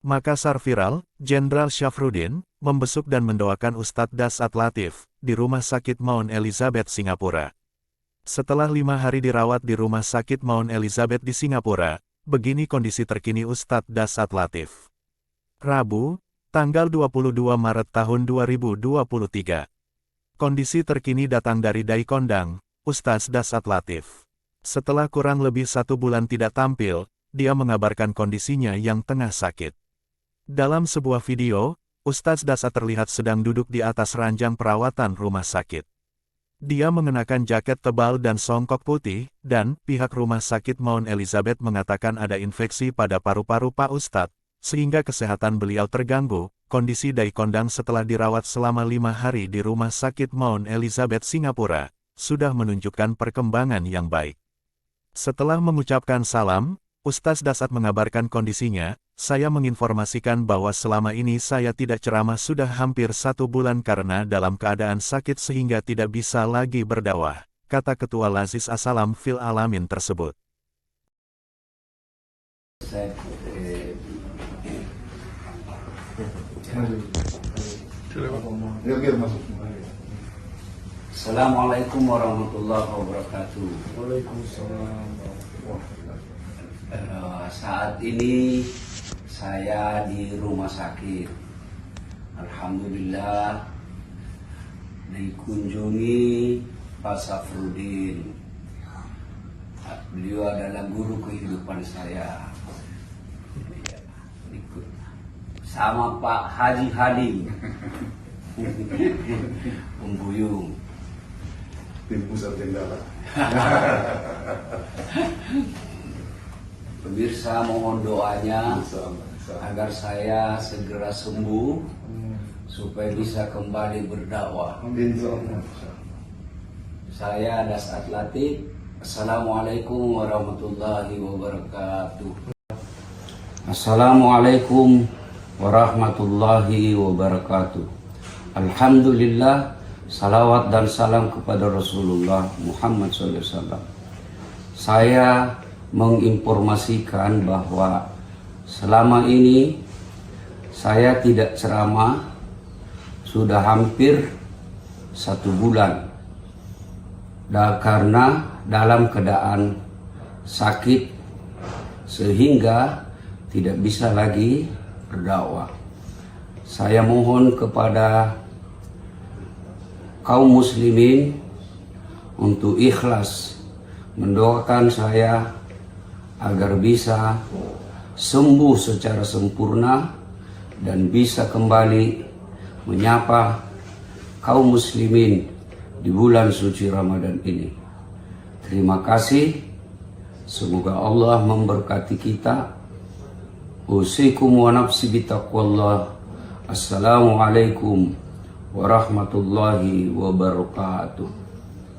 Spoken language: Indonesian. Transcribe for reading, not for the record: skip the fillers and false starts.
Makassar viral, Jenderal Syafruddin, membesuk dan mendoakan Ustadz Dasat Latif, di Rumah Sakit Mount Elizabeth, Singapura. Setelah 5 hari dirawat di Rumah Sakit Mount Elizabeth di Singapura, begini kondisi terkini Ustadz Dasat Latif. Rabu, tanggal 22 Maret tahun 2023. Kondisi terkini datang dari Dai Kondang, Ustadz Dasat Latif. Setelah kurang lebih 1 bulan tidak tampil, dia mengabarkan kondisinya yang tengah sakit. Dalam sebuah video, Ustadz Dasat terlihat sedang duduk di atas ranjang perawatan rumah sakit. Dia mengenakan jaket tebal dan songkok putih, dan pihak Rumah Sakit Mount Elizabeth mengatakan ada infeksi pada paru-paru Pak Ustadz, sehingga kesehatan beliau terganggu. Kondisi Dai Kondang setelah dirawat selama 5 hari di Rumah Sakit Mount Elizabeth, Singapura, sudah menunjukkan perkembangan yang baik. Setelah mengucapkan salam, Ustadz Dasat mengabarkan kondisinya, "Saya menginformasikan bahwa selama ini saya tidak ceramah sudah hampir 1 bulan karena dalam keadaan sakit sehingga tidak bisa lagi berdakwah," kata Ketua Lazis Assalam Fil Alamin tersebut. Assalamualaikum warahmatullahi wabarakatuh. Waalaikumsalam. Saat ini saya di rumah sakit. Alhamdulillah dikunjungi Pak Syafruddin. Beliau adalah guru kehidupan saya. Sama Pak Haji Hadi Pembuyung. Tim pusat jendela. Pemirsa, mohon doanya agar saya segera sembuh supaya bisa kembali berdakwah. Saya Dasat Latif. Assalamualaikum warahmatullahi wabarakatuh. Assalamualaikum warahmatullahi wabarakatuh. Alhamdulillah, salawat dan salam kepada Rasulullah Muhammad SAW. Saya menginformasikan bahwa selama ini saya tidak ceramah sudah hampir 1 bulan. Karena dalam keadaan sakit sehingga tidak bisa lagi berdakwah. Saya mohon kepada kaum muslimin untuk ikhlas mendoakan saya agar bisa sembuh secara sempurna dan bisa kembali menyapa kaum muslimin di bulan suci Ramadan ini. Terima kasih. Semoga Allah memberkati kita. Usikum wa nafsi bitaqwallah. Assalamualaikum warahmatullahi wabarakatuh.